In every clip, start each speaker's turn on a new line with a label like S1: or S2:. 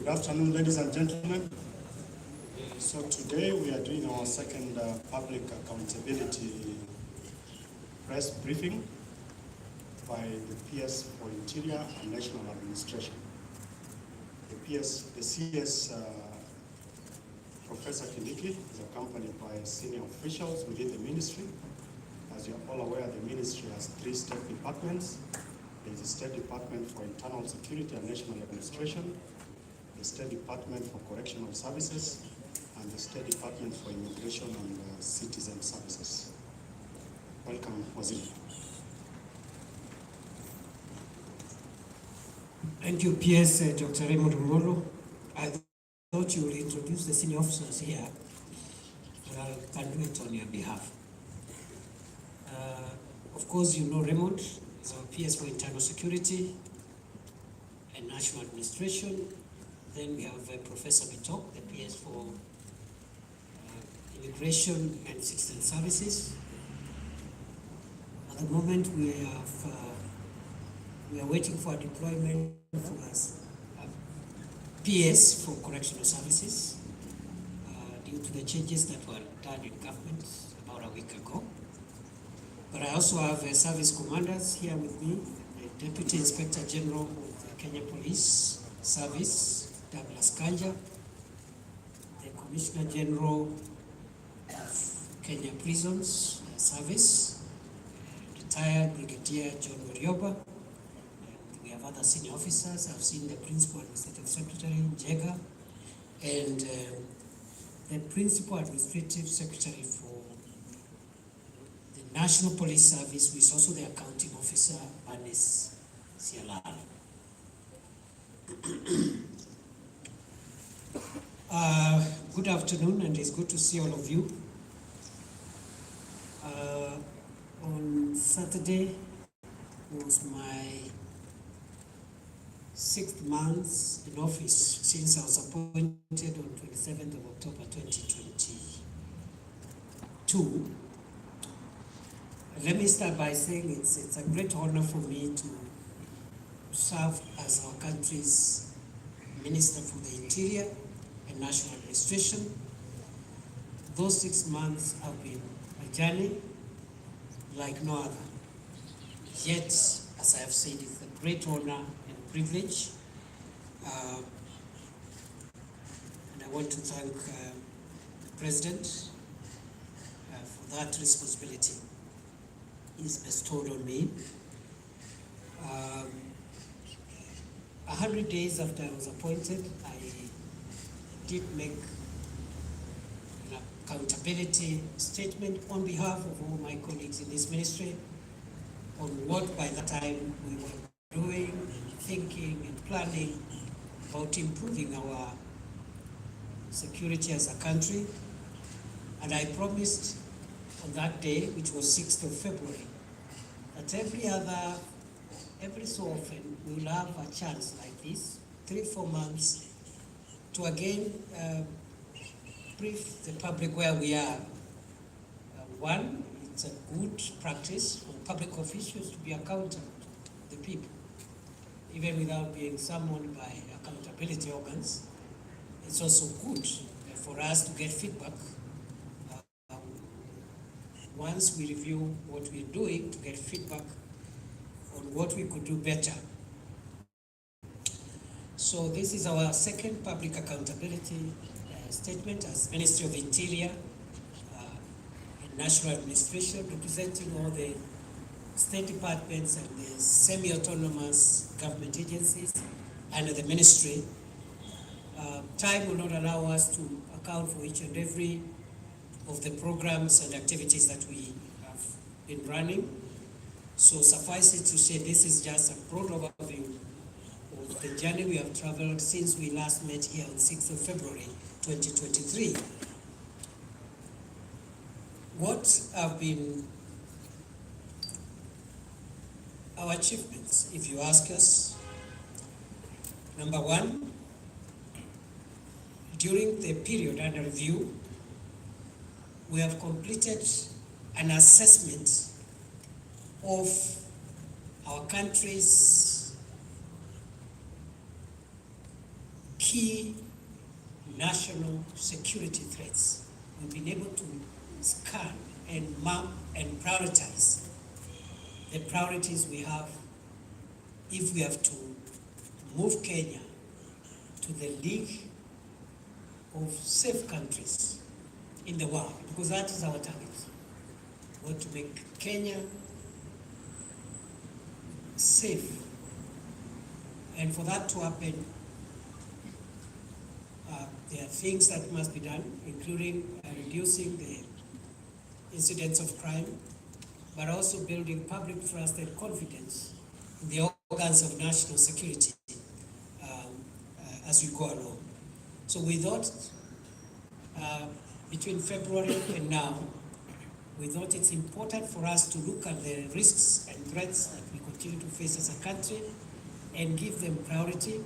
S1: Good afternoon, ladies and gentlemen. So today we are doing our second public accountability press briefing by the PS for Interior and National Administration. The CS Professor Kindiki is accompanied by senior officials within the ministry. As you're all aware, the ministry has 3 state departments. There is a State Department for Internal Security and National Administration, the State Department for Correctional Services, and the State Department for Immigration and Citizen Services. Welcome, Waziri.
S2: Thank you, PS Dr. Raymond Molo. I thought you would introduce the senior officers here, but I can do it on your behalf. Of course, you know Raymond is our PS for Internal Security and National Administration. Then we have Professor Bitok, the PS for Immigration and Citizen Services. At the moment, we are waiting for a deployment for us, PS for Correctional Services, due to the changes that were done in government about a week ago. But I also have service commanders here with me, the Deputy Inspector General of the Kenya Police Service, Douglas Kanja, the Commissioner General of Kenya Prisons Service, retired Brigadier John Warioba, and we have other senior officers. I've seen the Principal Administrative Secretary, Jega, and the Principal Administrative Secretary for the National Police Service, who is also the Accounting Officer, Banis Sialala. Good afternoon, and it's good to see all of you. On Saturday was my 6th month in office since I was appointed on 27th of October 2022. Let me start by saying it's a great honor for me to serve as our country's Minister for the Interior and National Administration. Those 6 months have been a journey like no other. Yet, as I have said, it's a great honor and privilege. And I want to thank the President for that responsibility he's bestowed on me. 100 days after I was appointed, I did make an accountability statement on behalf of all my colleagues in this ministry on what by that time we were doing, thinking and planning about improving our security as a country. And I promised on that day, which was 6th of February, that every so often we will have a chance like this, 3-4 months, to again brief the public where we are. One, it's a good practice for public officials to be accountable to the people, even without being summoned by accountability organs. It's also good for us to get feedback once we review what we're doing, to get feedback on what we could do better. So this is our second public accountability statement as Ministry of Interior and National Administration, representing all the state departments and the semi-autonomous government agencies under the ministry. Time will not allow us to account for each and every of the programs and activities that we have been running. So suffice it to say, this is just a broad overview of the journey we have traveled since we last met here on 6th of February 2023. What have been our achievements, if you ask us? Number one, during the period under review, we have completed an assessment of our country's key national security threats. We've been able to scan and map and prioritize the priorities we have if we have to move Kenya to the league of safe countries in the world, because that is our target. We want to make Kenya safe. And for that to happen, there are things that must be done, including reducing the incidence of crime, but also building public trust and confidence in the organs of national security as we go along. So we thought, between February and now, we thought it's important for us to look at the risks and threats that we continue to face as a country and give them priority.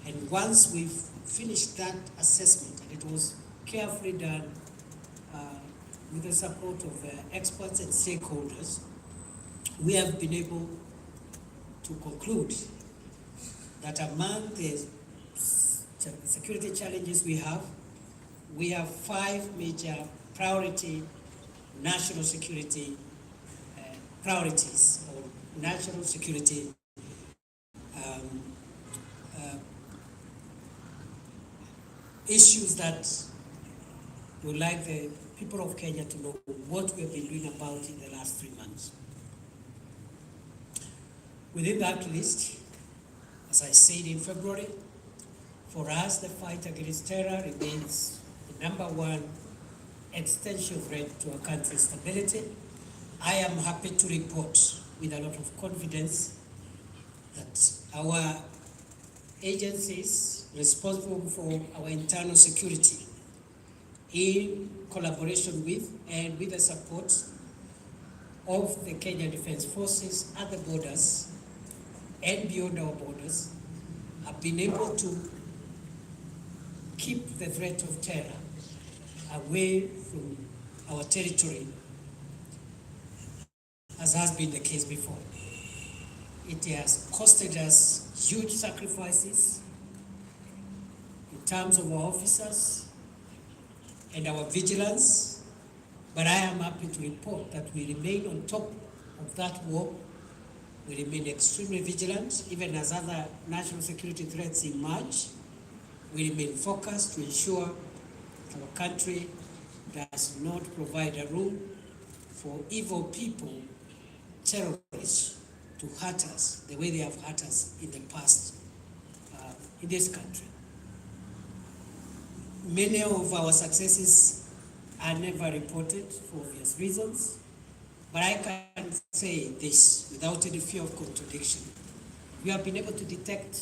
S2: And once we've finished that assessment, and it was carefully done with the support of experts and stakeholders, we have been able to conclude that among the security challenges we have 5 major priority national security priorities, or national security issues that we would like the people of Kenya to know what we have been doing about in the last 3 months. Within that list, as I said in February, for us the fight against terror remains the number one existential threat to our country's stability. I am happy to report with a lot of confidence that our agencies responsible for our internal security, in collaboration with and with the support of the Kenya Defence Forces at the borders and beyond our borders, have been able to keep the threat of terror away from our territory, as has been the case before. It has costed us huge sacrifices in terms of our officers and our vigilance, but I am happy to report that we remain on top of that war. We remain extremely vigilant, even as other national security threats emerge. We remain focused to ensure that our country does not provide a room for evil people, terrorists, to hurt us the way they have hurt us in the past in this country. Many of our successes are never reported for obvious reasons, but I can say this without any fear of contradiction. We have been able to detect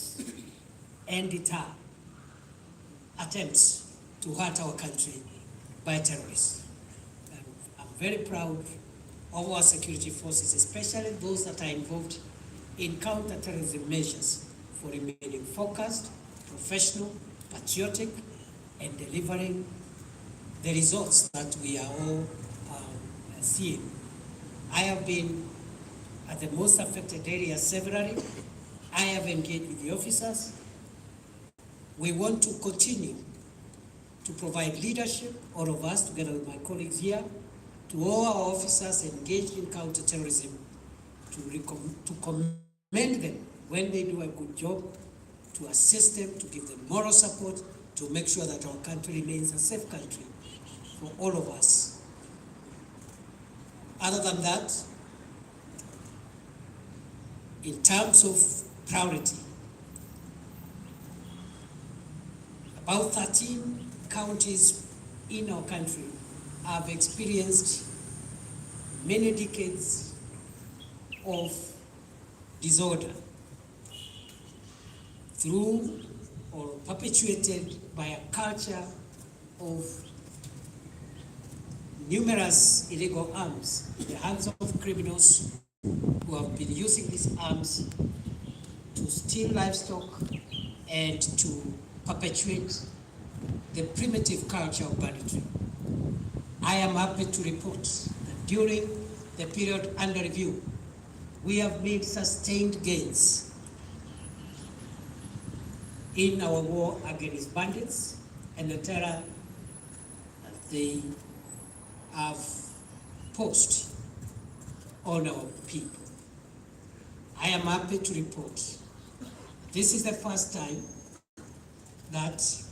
S2: and deter attempts to hurt our country by terrorists. And I'm very proud of our security forces, especially those that are involved in counter-terrorism measures, for remaining focused, professional, patriotic, and delivering the results that we are all seeing. I have been at the most affected areas severally. I have engaged with the officers. We want to continue to provide leadership, all of us, together with my colleagues here, to all our officers engaged in counterterrorism, to commend them when they do a good job, to assist them, to give them moral support, to make sure that our country remains a safe country for all of us. Other than that, in terms of priority, about 13 counties in our country have experienced many decades of disorder through or perpetuated by a culture of numerous illegal arms in the hands of criminals who have been using these arms to steal livestock and to perpetuate the primitive culture of banditry. I am happy to report that during the period under review, we have made sustained gains in our war against bandits and the terror that they have posed on our people. I am happy to report this is the first time that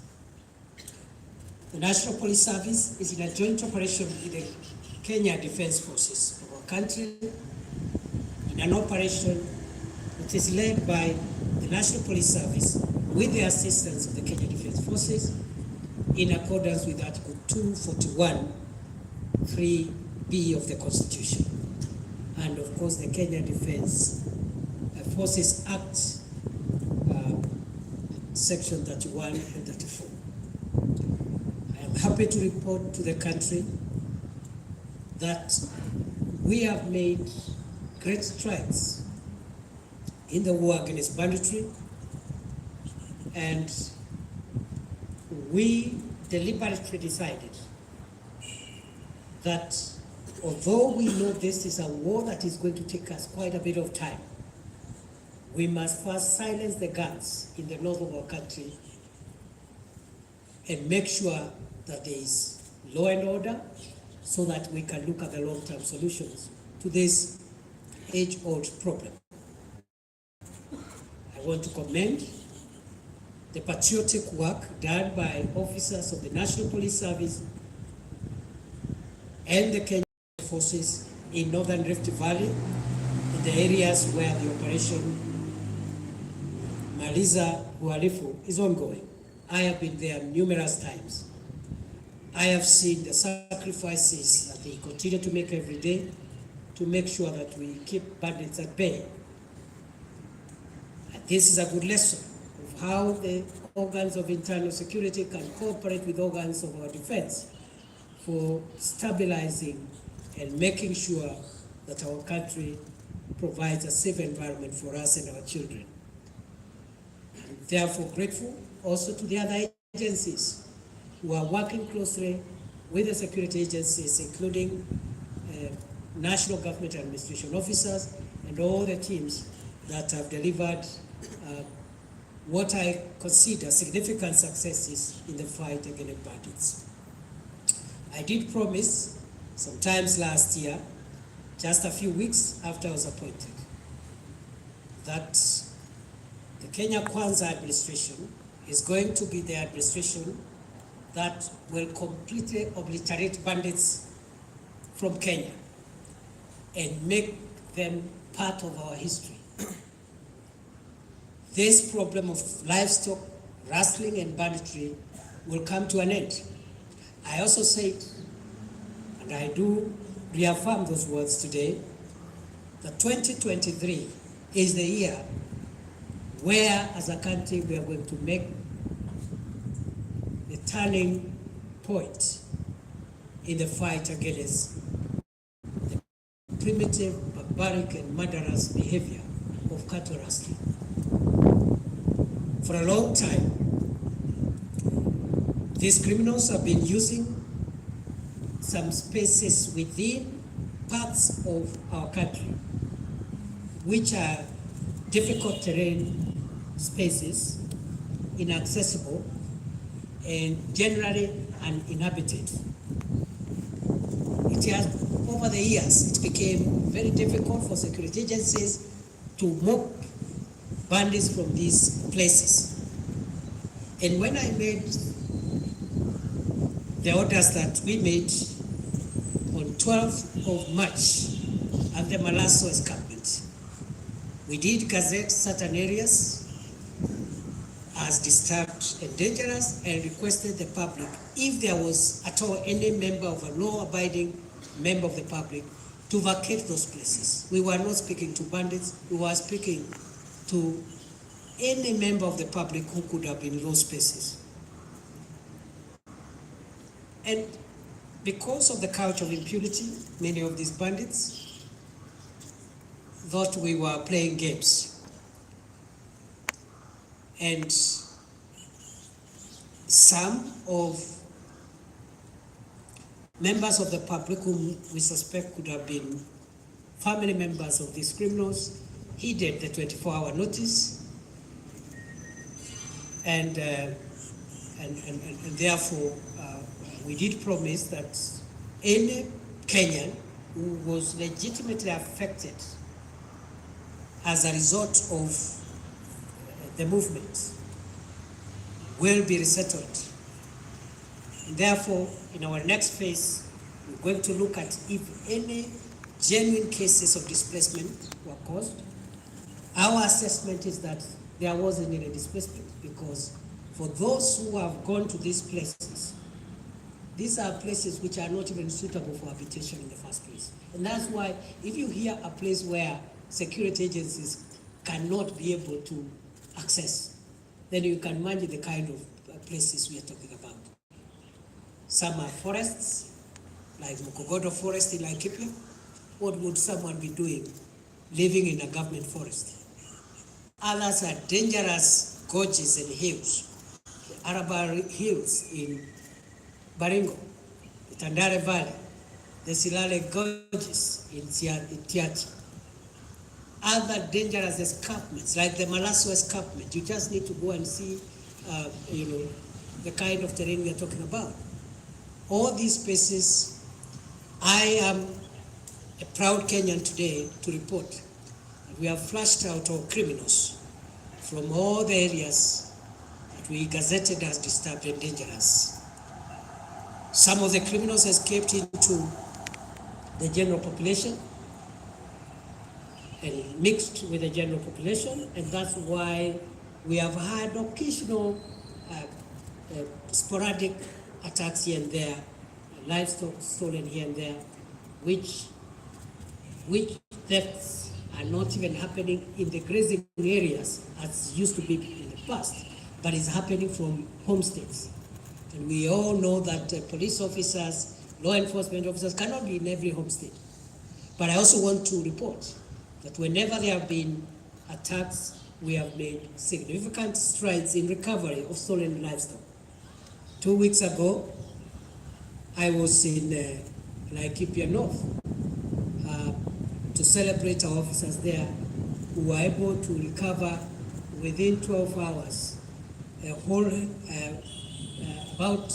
S2: the National Police Service is in a joint operation with the Kenya Defence Forces of our country, in an operation which is led by the National Police Service with the assistance of the Kenya Defence Forces in accordance with Article 241, 3B of the Constitution. And of course the Kenya Defence Forces Act, Section 31 and 34. I am happy to report to the country that we have made great strides in the war against banditry, and we deliberately decided that although we know this is a war that is going to take us quite a bit of time, we must first silence the guns in the north of our country and make sure that there is law and order so that we can look at the long-term solutions to this age-old problem. I want to commend the patriotic work done by officers of the National Police Service and the Kenya Forces in Northern Rift Valley, in the areas where the operation Maliza Uhalifu is ongoing. I have been there numerous times. I have seen the sacrifices that they continue to make every day to make sure that we keep bandits at bay. And this is a good lesson of how the organs of internal security can cooperate with organs of our defense for stabilizing and making sure that our country provides a safe environment for us and our children. I'm therefore grateful also to the other agencies who are working closely with the security agencies, including national government administration officers and all the teams that have delivered what I consider significant successes in the fight against bandits. I did promise sometimes last year, just a few weeks after I was appointed, that the Kenya Kwanza administration is going to be the administration that will completely obliterate bandits from Kenya and make them part of our history. This problem of livestock, rustling and banditry will come to an end. I also said, and I do reaffirm those words today, that 2023 is the year where, as a country, we are going to make the turning point in the fight against the primitive, barbaric, and murderous behavior of cattle rustling. For a long time, these criminals have been using some spaces within parts of our country, which are difficult terrain spaces, inaccessible, and generally uninhabited. It has, over the years, it became very difficult for security agencies to move bandits from these places. And when I made the orders that we made on 12th of March at the Malasso escarpment, we did gazette certain areas as disturbed and dangerous and requested the public, if there was at all any member of a law-abiding member of the public, to vacate those places. We were not speaking to bandits, we were speaking to any member of the public who could have been in those spaces. And because of the culture of impunity, many of these bandits thought we were playing games. And some of members of the public whom we suspect could have been family members of these criminals heeded the 24-hour notice, and therefore we did promise that any Kenyan who was legitimately affected as a result of the movement will be resettled. And therefore, in our next phase, we're going to look at if any genuine cases of displacement were caused. Our assessment is that there wasn't any displacement, because for those who have gone to these places, these are places which are not even suitable for habitation in the first place. And that's why if you hear a place where security agencies cannot be able to access, then you can imagine the kind of places we are talking about. Some are forests, like Mukogodo Forest in Laikipia. What would someone be doing living in a government forest? Others are dangerous gorges and hills. The Harambee Hills in Baringo, the Tandare Valley, the Silale Gorges in Tiati. Other dangerous escarpments, like the Malasso escarpment. You just need to go and see, the kind of terrain we are talking about. All these places, I am a proud Kenyan today to report that we have flushed out our criminals from all the areas that we gazetted as disturbed and dangerous. Some of the criminals escaped into the general population and mixed with the general population, and that's why we have had occasional sporadic attacks here and there, livestock stolen here and there, which thefts are not even happening in the grazing areas as used to be in the past, but is happening from homesteads. And we all know that police officers, law enforcement officers cannot be in every homestead. But I also want to report that whenever there have been attacks, we have made significant strides in recovery of stolen livestock. 2 weeks ago, I was in Laikipia North to celebrate our officers there who were able to recover within 12 hours a whole, about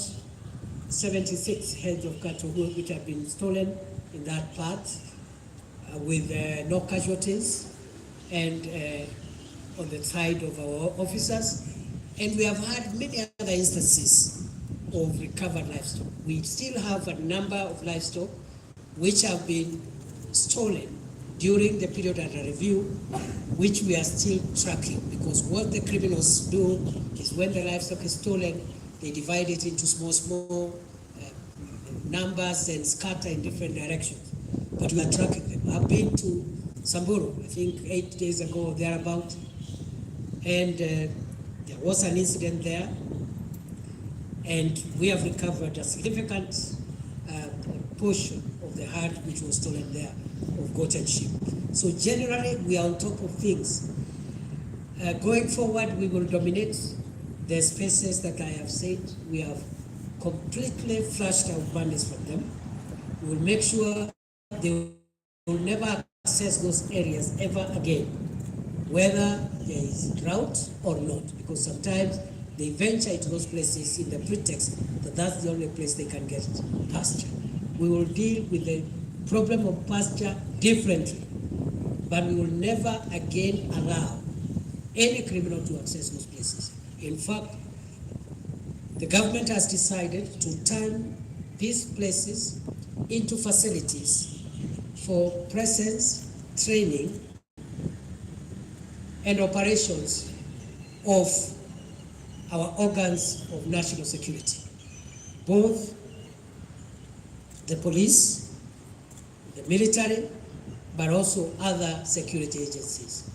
S2: 76 heads of cattle which had been stolen in that part with no casualties, and on the side of our officers. And we have had many other instances of recovered livestock. We still have a number of livestock which have been stolen during the period under review, which we are still tracking, because what the criminals do is when the livestock is stolen, they divide it into small numbers and scatter in different directions. But we are tracking them. I've been to Samburu, I think 8 days ago or thereabout, and there was an incident there, and we have recovered a significant portion of the herd which was stolen there, of goat and sheep. So generally, we are on top of things. Going forward, we will dominate the spaces that I have said. We have completely flushed out bandits from them. We will make sure they will never access those areas ever again, whether there is drought or not, because sometimes they venture into those places in the pretext that that's the only place they can get pasture. We will deal with the problem of pasture differently, but we will never again allow any criminal to access those places. In fact, the government has decided to turn these places into facilities for presence, training, and operations of our organs of national security. Both the police, the military, but also other security agencies.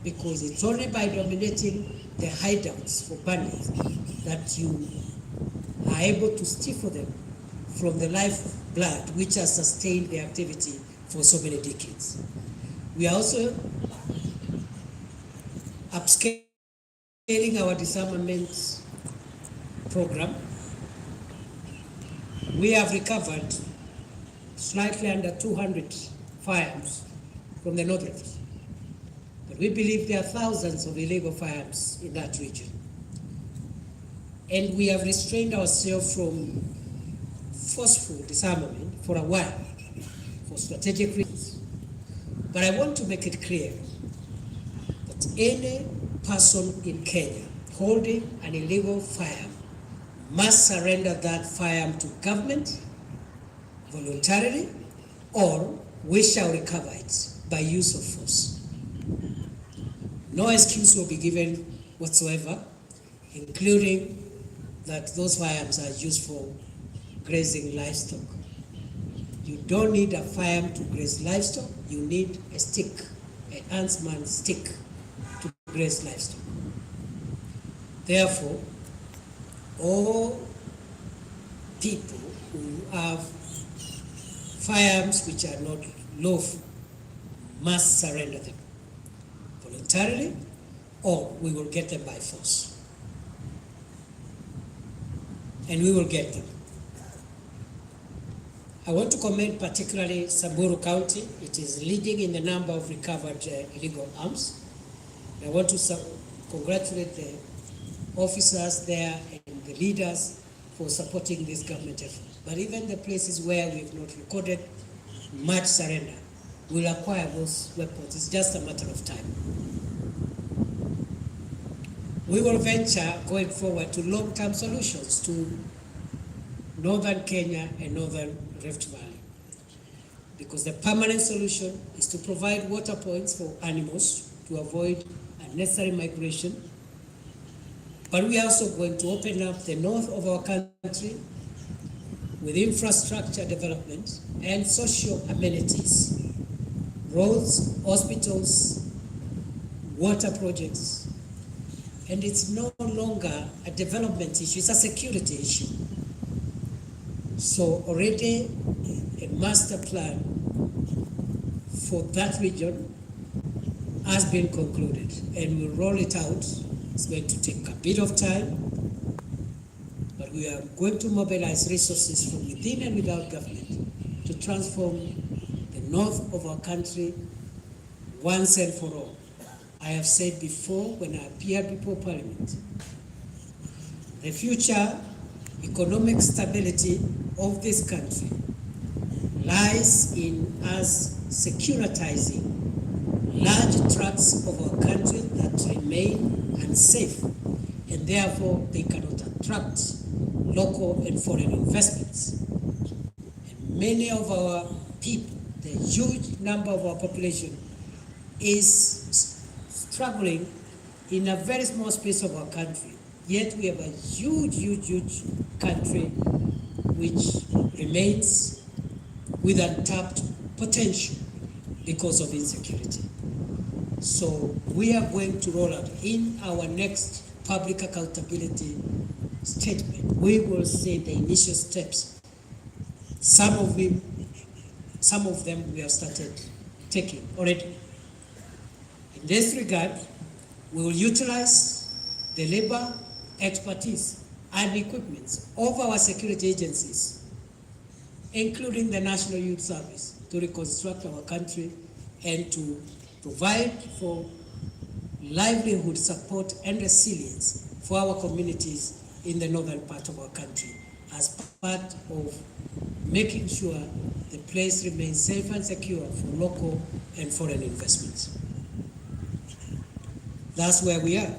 S2: Because it's only by dominating the hideouts for bandits that you are able to stifle them from the lifeblood which has sustained their activity for so many decades. We are also upscaling our disarmament program. We have recovered slightly under 200 firearms from the Northwest. But we believe there are thousands of illegal firearms in that region. And we have restrained ourselves from forceful disarmament for a while, for strategic reasons. But I want to make it clear that any person in Kenya holding an illegal firearm must surrender that firearm to government voluntarily, or we shall recover it by use of force. No excuse will be given whatsoever, including that those firearms are used for grazing livestock. You don't need a firearm to graze livestock, you need a stick, an huntsman's stick to graze livestock. Therefore, all people who have firearms which are not lawful must surrender them voluntarily, or we will get them by force. And we will get them. I want to commend particularly Samburu County. It is leading in the number of recovered illegal arms. I want to congratulate the officers there and the leaders for supporting this government effort. But even the places where we have not recorded much surrender will acquire those weapons. It's just a matter of time. We will venture going forward to long-term solutions to northern Kenya and northern Rift Valley, because the permanent solution is to provide water points for animals to avoid unnecessary migration. But we are also going to open up the north of our country with infrastructure development and social amenities, roads, hospitals, water projects. And it's no longer a development issue, it's a security issue. So already a master plan for that region has been concluded, and we'll roll it out. It's going to take a bit of time, but we are going to mobilize resources from within and without government to transform the north of our country once and for all. I have said before when I appeared before Parliament, the future economic stability of this country lies in us securitizing large tracts of our country that remain unsafe, and therefore they cannot attract local and foreign investments. And many of our people, the huge number of our population, is struggling in a very small space of our country. Yet we have a huge country which remains with untapped potential because of insecurity. So we are going to roll out in our next public accountability statement. We will say the initial steps. Some of them we have started taking already. In this regard, we will utilize the labor, expertise, and equipment of our security agencies, including the National Youth Service, to reconstruct our country and to provide for livelihood support and resilience for our communities in the northern part of our country, as part of making sure the place remains safe and secure for local and foreign investments. That's where we are.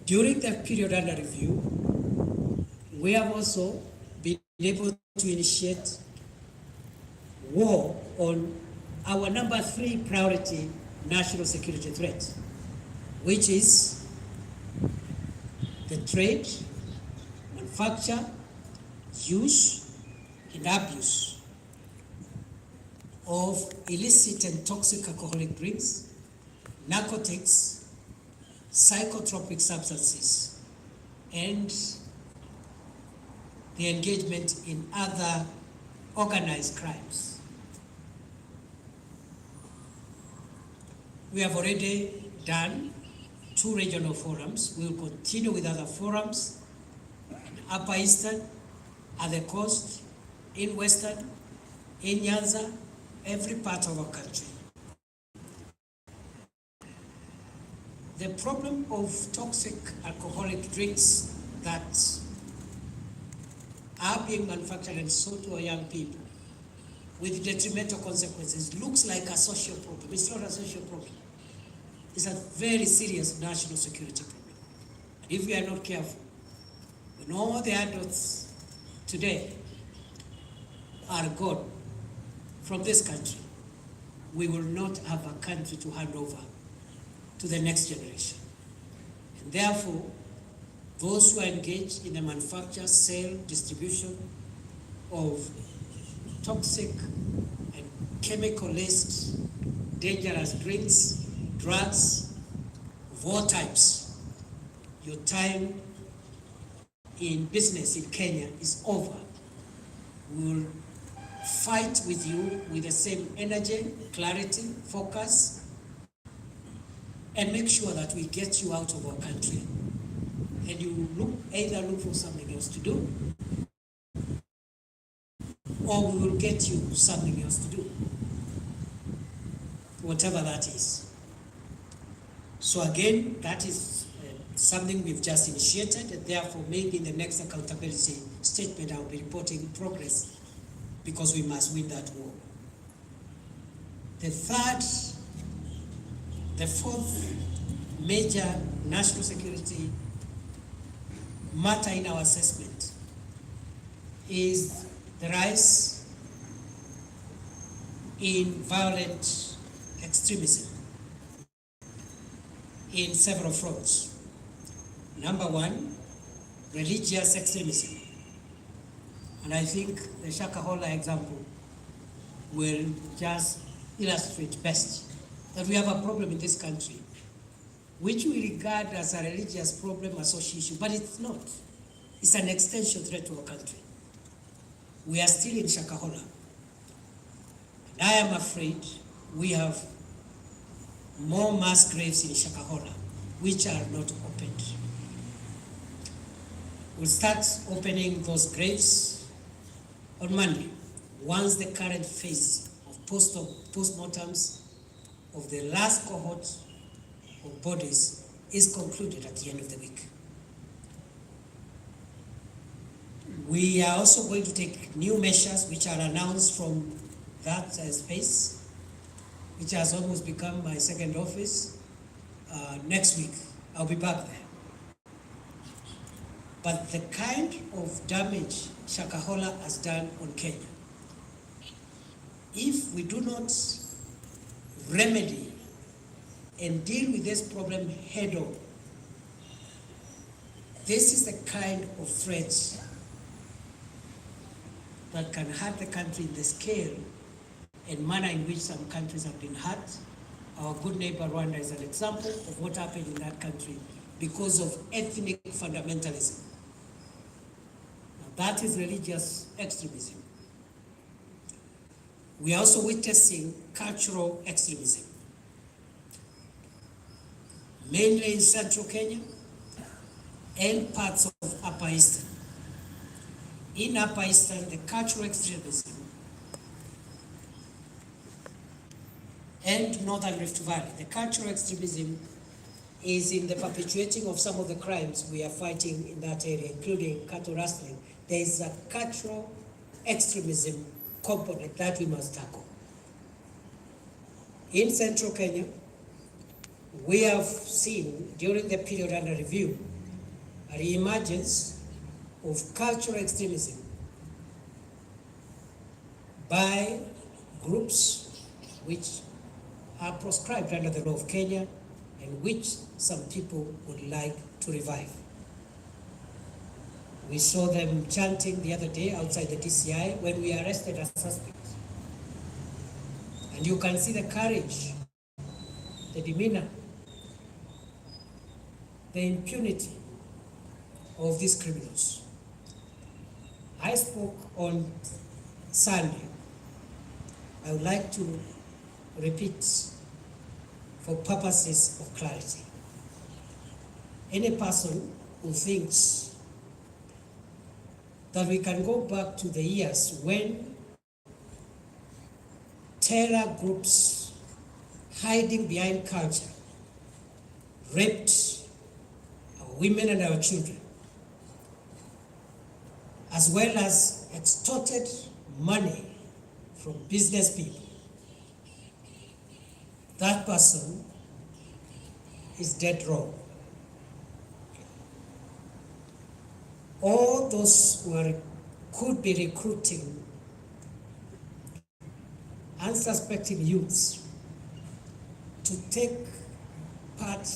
S2: During the period under review, we have also been able to initiate war on our number 3 priority national security threat, which is the trade, manufacture, use, and abuse of illicit and toxic alcoholic drinks, narcotics, psychotropic substances, and the engagement in other organized crimes. We have already done 2 regional forums. We will continue with other forums in Upper Eastern, at the coast, in Western, in Nyanza, every part of our country. The problem of toxic alcoholic drinks that are being manufactured and sold to our young people with detrimental consequences looks like a social problem. It's not a social problem. It's a very serious national security problem. And if we are not careful, when all the adults today are gone from this country, we will not have a country to hand over to the next generation. And therefore, those who are engaged in the manufacture, sale, distribution of toxic and chemical-laced dangerous drinks, drugs of all types, your time in business in Kenya is over. We will fight with you with the same energy, clarity, focus, and make sure that we get you out of our country. And you either look for something else to do, or we will get you something else to do, whatever that is. So again, that is something we've just initiated, and therefore maybe in the next accountability statement I'll be reporting progress, because we must win that war. The fourth major national security matter in our assessment is the rise in violent extremism in several fronts. Number one, religious extremism. And I think the Shakahola example will just illustrate best that we have a problem in this country, which we regard as a religious problem, a social issue, but it's not. It's an extension threat to our country. We are still in Shakahola. And I am afraid we have more mass graves in Shakahola, which are not opened. We'll start opening those graves on Monday, once the current phase of postmortems of the last cohort of bodies is concluded at the end of the week. We are also going to take new measures which are announced from that space, which has almost become my second office. Next week, I'll be back there. But the kind of damage Shakahola has done on Kenya, if we do not remedy and deal with this problem head on, this is the kind of threat that can hurt the country in the scale and manner in which some countries have been hurt. Our good neighbor Rwanda is an example of what happened in that country because of ethnic fundamentalism. Now, that is religious extremism. We are also witnessing cultural extremism, mainly in central Kenya and parts of Upper Eastern. In Upper Eastern, the cultural extremism and Northern Rift Valley, the cultural extremism is in the perpetuating of some of the crimes we are fighting in that area, including cattle rustling. There is a cultural extremism component that we must tackle. In central Kenya, we have seen during the period under review a reemergence of cultural extremism by groups which are proscribed under the law of Kenya and which some people would like to revive. We saw them chanting the other day outside the DCI when we arrested a suspect. And you can see the courage, the demeanor, the impunity of these criminals. I spoke on Sunday. I would like to repeat for purposes of clarity. Any person who thinks that we can go back to the years when terror groups hiding behind culture raped our women and our children, as well as extorted money from business people, that person is dead wrong. All those who could be recruiting unsuspecting youths to take part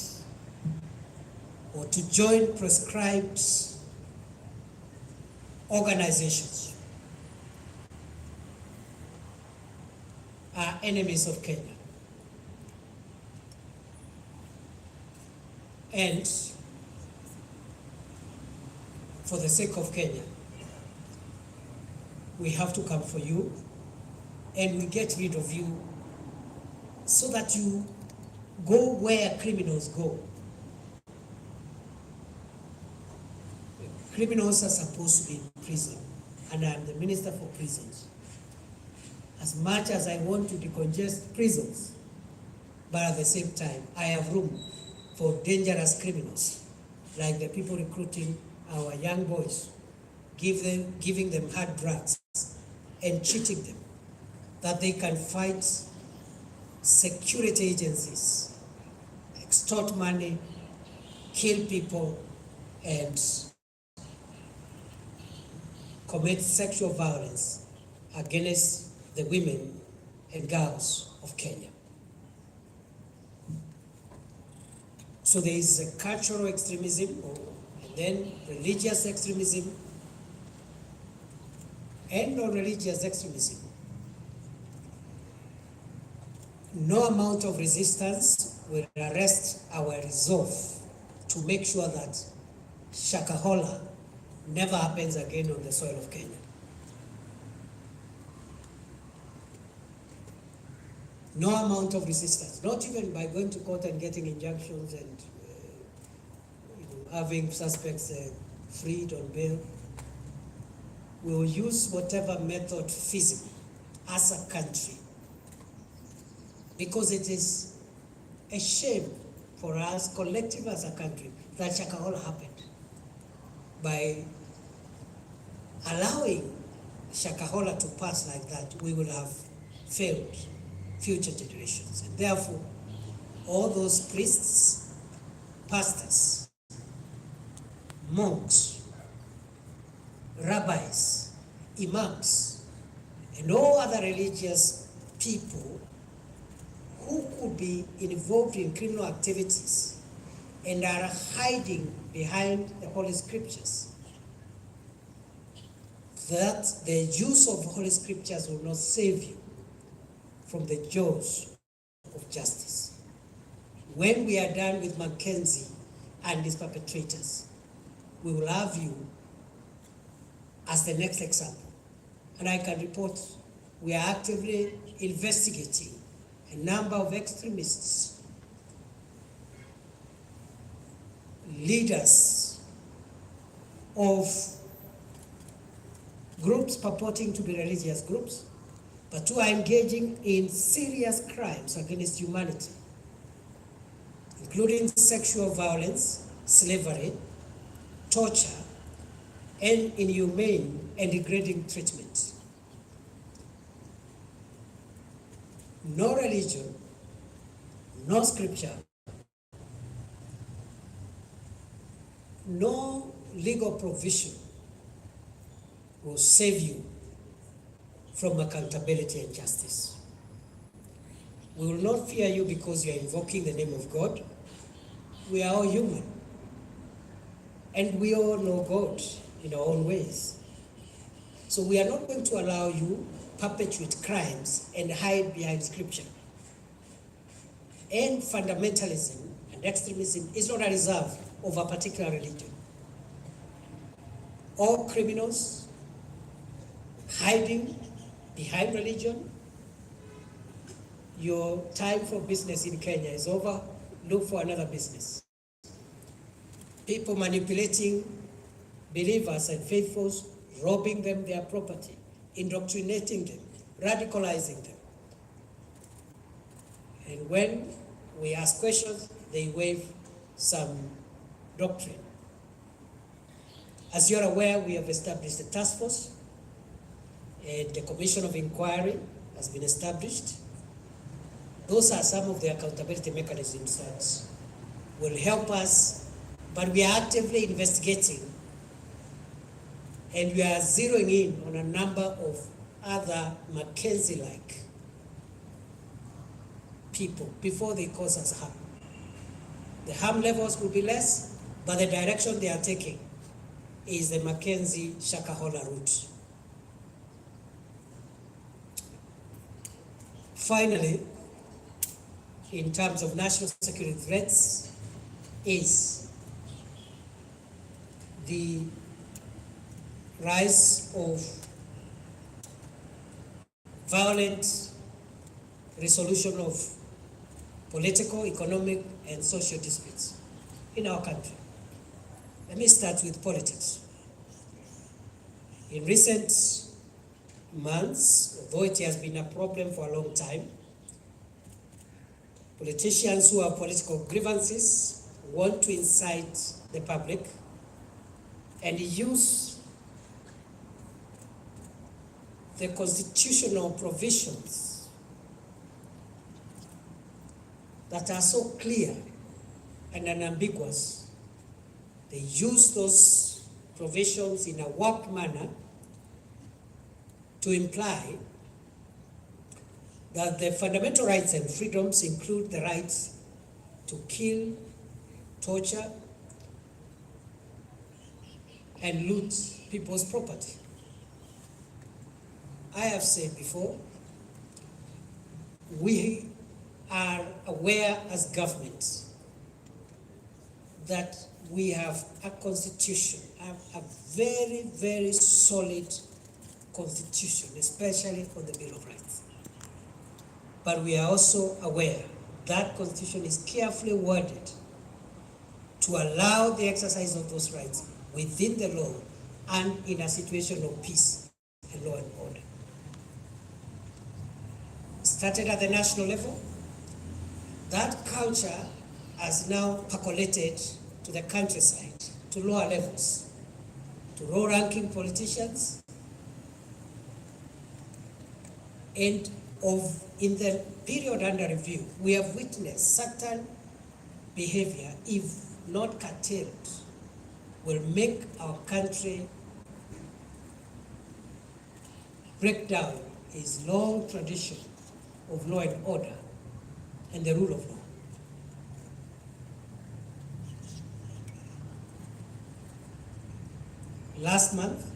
S2: or to join prescribed organizations are enemies of Kenya. And for the sake of Kenya, we have to come for you and we get rid of you so that you go where criminals go. Criminals are supposed to be in prison, and I'm the Minister for Prisons. As much as I want to decongest prisons, but at the same time, I have room for dangerous criminals, like the people recruiting our young boys, giving them hard drugs and cheating them, that they can fight security agencies, extort money, kill people, and commit sexual violence against the women and girls of Kenya. So there is a cultural extremism, and then religious extremism, and non-religious extremism. No amount of resistance will arrest our resolve to make sure that Shakahola never happens again on the soil of Kenya. No amount of resistance, not even by going to court and getting injunctions and having suspects freed on bail. We will use whatever method feasible as a country, because it is a shame for us, collective as a country, that Shakahola happened. By allowing Shakahola to pass like that, we will have failed future generations. And therefore, all those priests, pastors, monks, rabbis, imams, and all other religious people who could be involved in criminal activities and are hiding behind the Holy Scriptures, that the use of Holy Scriptures will not save you from the jaws of justice. When we are done with MATIANG'I and his perpetrators, we will have you as the next example. And I can report we are actively investigating a number of extremists, leaders of groups purporting to be religious groups, but who are engaging in serious crimes against humanity, including sexual violence, slavery, torture, and inhumane and degrading treatment. No religion, no scripture, no legal provision will save you from accountability and justice. We will not fear you because you are invoking the name of God. We are all human, and we all know God in our own ways. So we are not going to allow you perpetuate crimes and hide behind scripture. And fundamentalism and extremism is not a reserve of a particular religion. All criminals hiding behind religion, your time for business in Kenya is over, look for another business. People manipulating believers and faithfuls, robbing them their property, indoctrinating them, radicalizing them. And when we ask questions, they wave some doctrine. As you're aware, we have established a task force, and the commission of inquiry has been established. Those are some of the accountability mechanisms that will help us, but we are actively investigating, and we are zeroing in on a number of other McKinsey-like people before they cause us harm. The harm levels will be less, but the direction they are taking is the Mackenzie-Shakahola route. Finally, in terms of national security threats, is the rise of violent resolution of political, economic, and social disputes in our country. Let me start with politics. In recent months, although it has been a problem for a long time, politicians who have political grievances want to incite the public and use the constitutional provisions that are so clear and unambiguous. They use those provisions in a warped manner to imply that the fundamental rights and freedoms include the rights to kill, torture, and loot people's property. I have said before, we are aware as government that we have a constitution, a very, very solid constitution, especially on the Bill of Rights. But we are also aware that constitution is carefully worded to allow the exercise of those rights within the law and in a situation of peace and law and order. Started at the national level, that culture has now percolated to the countryside, to lower levels, to low-ranking politicians, and in the period under review, we have witnessed certain behavior, if not curtailed, will make our country break down its long tradition of law and order and the rule of law. Last month,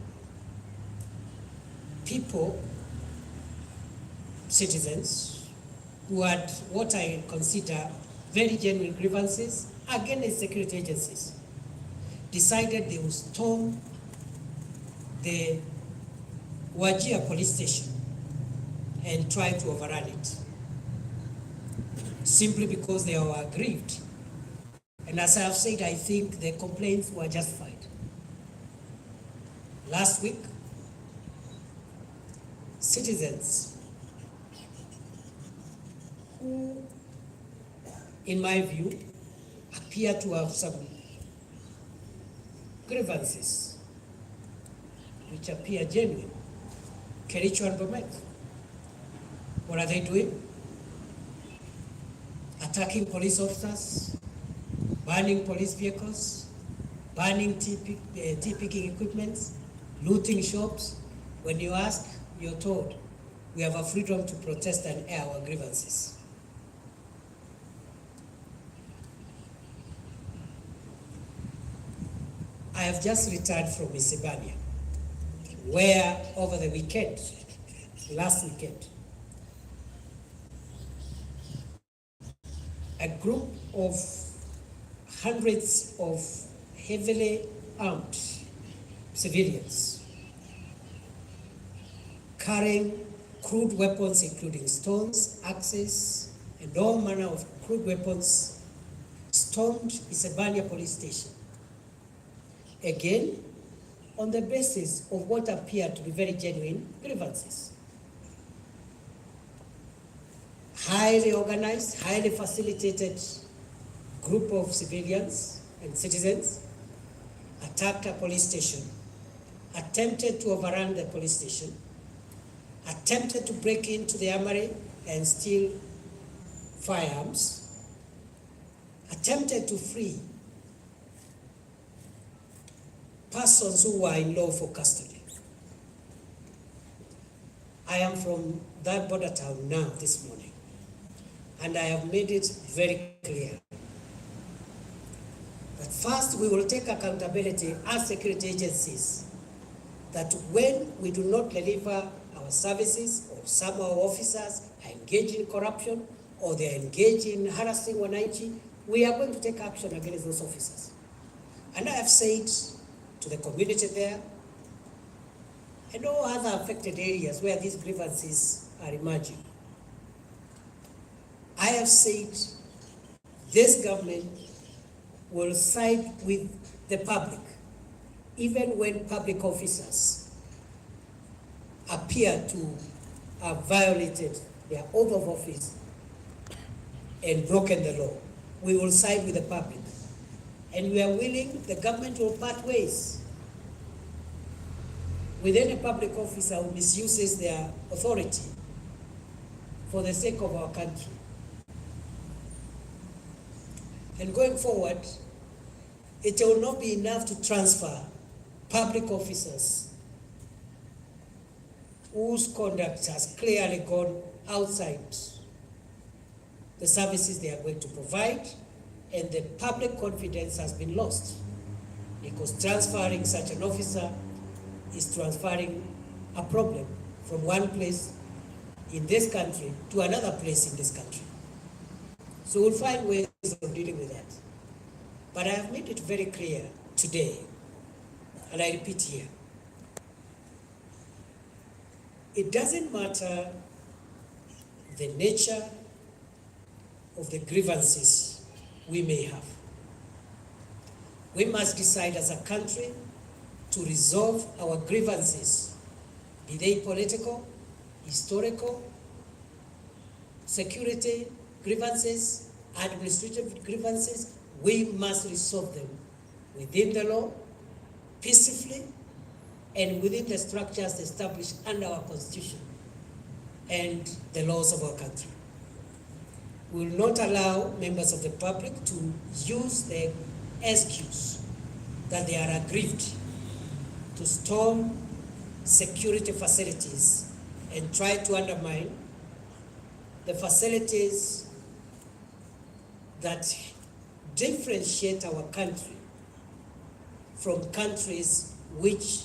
S2: citizens who had what I consider very genuine grievances against security agencies, decided they would storm the Wajir police station and try to overrun it, simply because they were aggrieved. And as I have said, I think the complaints were justified. Last week, citizens who, in my view, appear to have some grievances which appear genuine, Kericho and Bomet. What are they doing? Attacking police officers, burning police vehicles, burning tea-picking equipment, looting shops. When you ask, you're told, we have a freedom to protest and air our grievances. I have just returned from Isebania, where over the weekend last weekend. A group of hundreds of heavily armed civilians carrying crude weapons, including stones, axes, and all manner of crude weapons, stormed Isebania police station. Again, on the basis of what appeared to be very genuine grievances. Highly organized, highly facilitated group of civilians and citizens attacked a police station, attempted to overrun the police station, attempted to break into the armory and steal firearms, attempted to free persons who were in lawful custody. I am from that border town now this morning, and I have made it very clear that first we will take accountability as security agencies that when we do not deliver our services, or some of our officers are engaged in corruption, or they are engaged in harassing wananchi, we are going to take action against those officers. And I have said to the community there, and all other affected areas where these grievances are emerging, I have said this government will side with the public, even when public officers appear to have violated their oath of office and broken the law. We will side with the public. And we are willing, the government will part ways with any public officer who misuses their authority for the sake of our country. And going forward, it will not be enough to transfer public officers whose conduct has clearly gone outside the services they are going to provide, and the public confidence has been lost, because transferring such an officer is transferring a problem from one place in this country to another place in this country. So we'll find ways of dealing with that. But I have made it very clear today, and I repeat here, it doesn't matter the nature of the grievances we may have. We must decide as a country to resolve our grievances, be they political, historical, security grievances, administrative grievances. We must resolve them within the law, peacefully, and within the structures established under our Constitution and the laws of our country. We will not allow members of the public to use the excuse that they are aggrieved to storm security facilities and try to undermine the facilities that differentiate our country from countries which